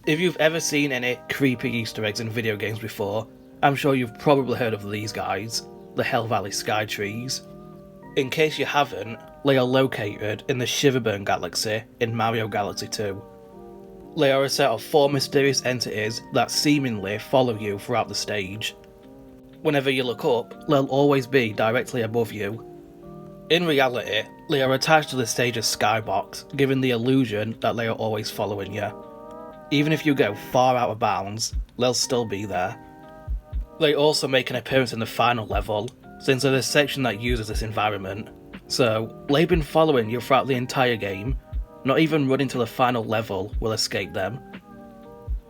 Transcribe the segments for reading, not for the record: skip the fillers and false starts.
If you've ever seen any creepy Easter eggs in video games before, I'm sure you've probably heard of these guys, the Hell Valley Sky Trees. In case you haven't, they are located in the Shiverburn Galaxy in Mario Galaxy 2. They are a set of 4 mysterious entities that seemingly follow you throughout the stage. Whenever you look up, they'll always be directly above you. In reality, they are attached to the stage's skybox, giving the illusion that they are always following you. Even if you go far out of bounds, they'll still be there. They also make an appearance in the final level, since they're the section that uses this environment, so they've been following you throughout the entire game. Not even running to the final level will escape them.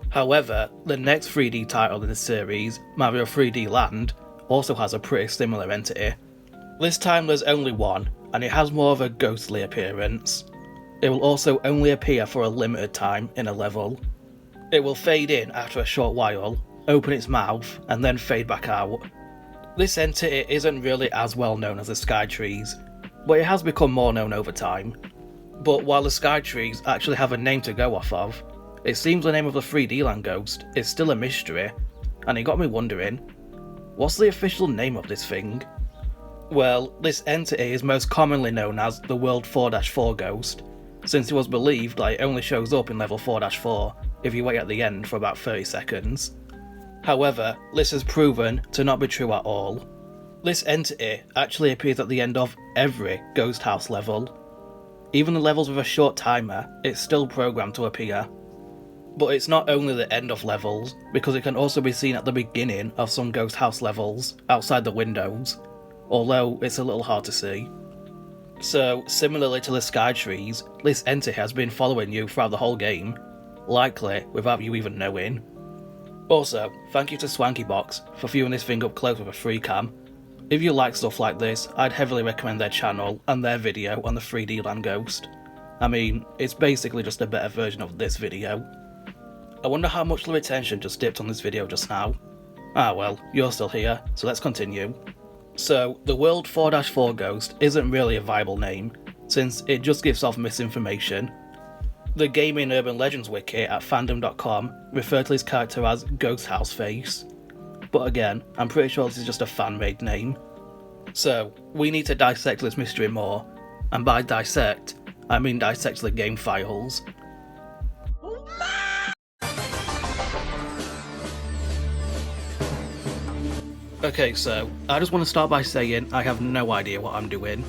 However, the next 3D title in the series, Mario 3D Land, also has a pretty similar entity. This time there's only one, and it has more of a ghostly appearance. It will also only appear for a limited time in a level. It will fade in after a short while, open its mouth, and then fade back out. This entity isn't really as well known as the Sky Trees, but it has become more known over time. But while the Sky Trees actually have a name to go off of, it seems the name of the 3D Land Ghost is still a mystery, and it got me wondering, what's the official name of this thing? Well, this entity is most commonly known as the World 4-4 Ghost, since it was believed that it only shows up in level 4-4 if you wait at the end for about 30 seconds. However, this has proven to not be true at all. This entity actually appears at the end of every Ghost House level. Even the levels with a short timer, it's still programmed to appear. But it's not only the end of levels, because it can also be seen at the beginning of some Ghost House levels, outside the windows, although it's a little hard to see. So, similarly to the Sky Trees, this entity has been following you throughout the whole game, likely without you even knowing. Also, thank you to SwankyBox for viewing this thing up close with a free cam. If you like stuff like this, I'd heavily recommend their channel and their video on the 3D Land Ghost. I mean, it's basically just a better version of this video. I wonder how much the retention just dipped on this video just now. Ah well, you're still here, so let's continue. So, the World 4-4 Ghost isn't really a viable name, since it just gives off misinformation. The Gaming Urban Legends wiki at fandom.com referred to his character as Ghost House Face. But again, I'm pretty sure this is just a fan-made name. So, we need to dissect this mystery more, and by dissect, I mean dissect the game files. Okay, so, I just want to start by saying I have no idea what I'm doing.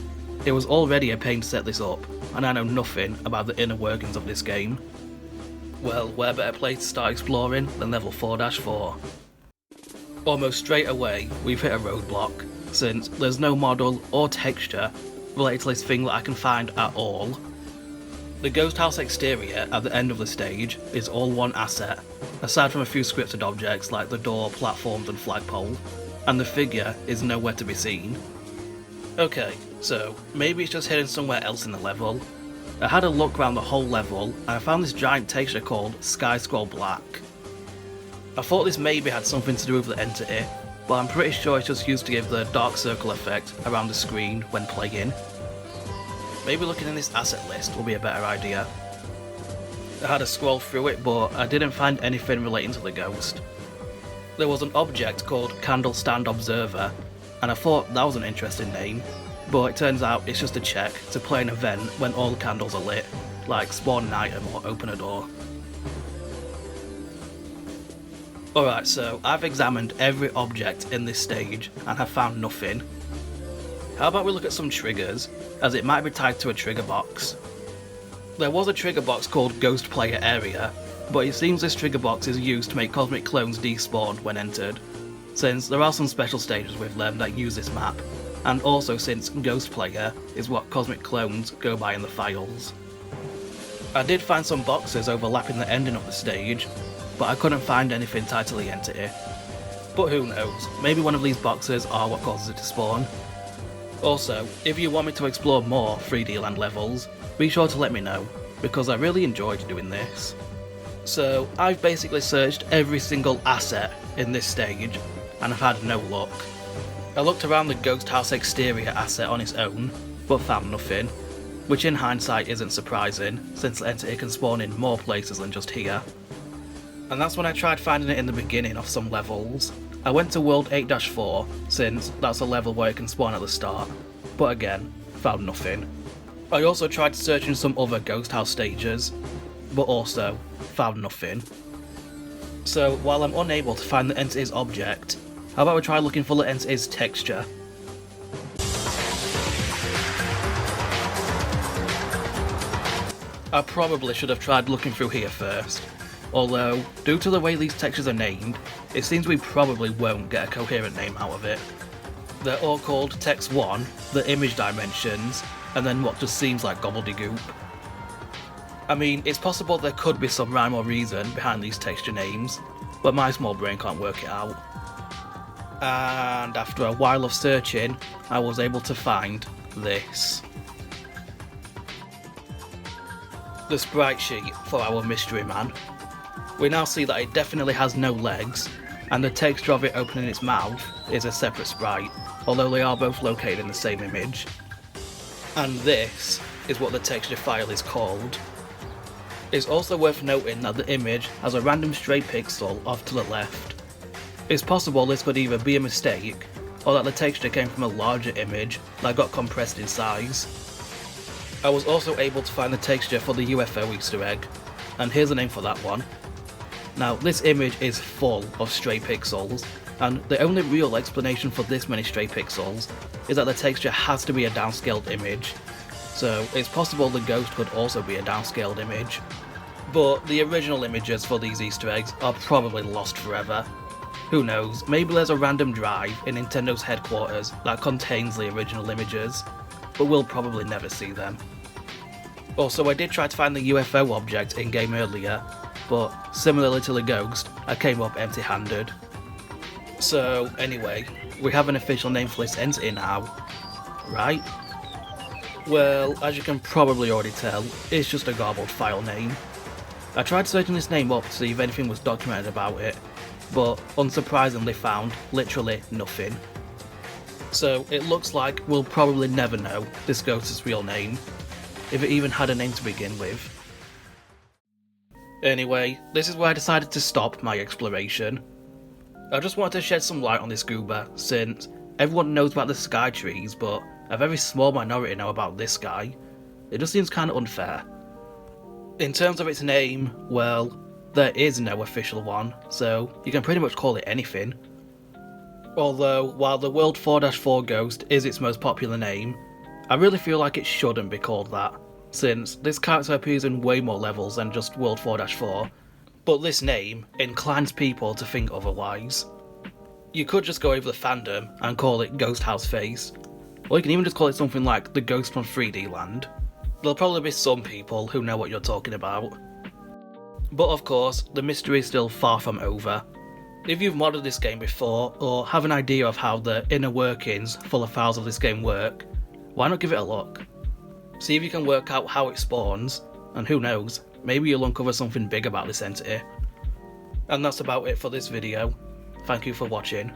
It was already a pain to set this up, and I know nothing about the inner workings of this game. Well, where better place to start exploring than level 4-4? Almost straight away, we've hit a roadblock, since there's no model or texture related to this thing that I can find at all. The Ghost House exterior at the end of the stage is all one asset, aside from a few scripted objects like the door, platforms and flagpole, and the figure is nowhere to be seen. Okay, so maybe it's just hidden somewhere else in the level. I had a look around the whole level and I found this giant texture called Sky Scroll Black. I thought this maybe had something to do with the entity, but I'm pretty sure it's just used to give the dark circle effect around the screen when playing. Maybe looking in this asset list will be a better idea. I had to scroll through it, but I didn't find anything relating to the ghost. There was an object called Candle Stand Observer, and I thought that was an interesting name, but it turns out it's just a check to play an event when all the candles are lit, like spawn an item or open a door. Alright, so I've examined every object in this stage and have found nothing. How about we look at some triggers, as it might be tied to a trigger box. There was a trigger box called Ghost Player Area, but it seems this trigger box is used to make cosmic clones despawn when entered, since there are some special stages with them that use this map, and also since Ghost Player is what cosmic clones go by in the files. I did find some boxes overlapping the ending of the stage, but I couldn't find anything tied to the entity. But who knows, maybe one of these boxes are what causes it to spawn. Also, if you want me to explore more 3D Land levels, be sure to let me know, because I really enjoyed doing this. So, I've basically searched every single asset in this stage, and I've had no luck. I looked around the Ghost House exterior asset on its own, but found nothing, which in hindsight isn't surprising, since the entity can spawn in more places than just here. And that's when I tried finding it in the beginning of some levels. I went to World 8-4, since that's a level where it can spawn at the start, but again, found nothing. I also tried searching some other ghost house stages, but also found nothing. So while I'm unable to find the entity's object, how about we try looking for the entity's texture? I probably should have tried looking through here first, although, due to the way these textures are named, it seems we probably won't get a coherent name out of it. They're all called Text 1, the image dimensions, and then what just seems like gobbledygook. I mean, it's possible there could be some rhyme or reason behind these texture names, but my small brain can't work it out. And after a while of searching, I was able to find this. The sprite sheet for our mystery man. We now see that it definitely has no legs, and the texture of it opening its mouth is a separate sprite, although they are both located in the same image. And this is what the texture file is called. It's also worth noting that the image has a random stray pixel off to the left. It's possible this could either be a mistake, or that the texture came from a larger image that got compressed in size. I was also able to find the texture for the UFO Easter egg, and here's a name for that one. Now, this image is full of stray pixels, and the only real explanation for this many stray pixels is that the texture has to be a downscaled image, so it's possible the ghost could also be a downscaled image. But the original images for these Easter eggs are probably lost forever. Who knows, maybe there's a random drive in Nintendo's headquarters that contains the original images, but we'll probably never see them. Also, I did try to find the UFO object in-game earlier, but similarly to the ghost, I came up empty-handed. So anyway, we have an official name for this entity now, right? Well, as you can probably already tell, it's just a garbled file name. I tried searching this name up to see if anything was documented about it, but unsurprisingly found literally nothing. So it looks like we'll probably never know this ghost's real name, if it even had a name to begin with. Anyway, this is where I decided to stop my exploration. I just wanted to shed some light on this goober, since everyone knows about the sky trees, but a very small minority know about this guy. It just seems kinda unfair. In terms of its name, well, there is no official one, so you can pretty much call it anything. Although, while the World 4-4 Ghost is its most popular name, I really feel like it shouldn't be called that, since this character appears in way more levels than just World 4-4, but this name inclines people to think otherwise. You could just go over the fandom and call it Ghost House Face, or you can even just call it something like the Ghost from 3D Land. There'll probably be some people who know what you're talking about. But of course, the mystery is still far from over. If you've modded this game before, or have an idea of how the inner workings for the files of this game work, why not give it a look? See if you can work out how it spawns, and who knows, maybe you'll uncover something big about this entity. And that's about it for this video. Thank you for watching.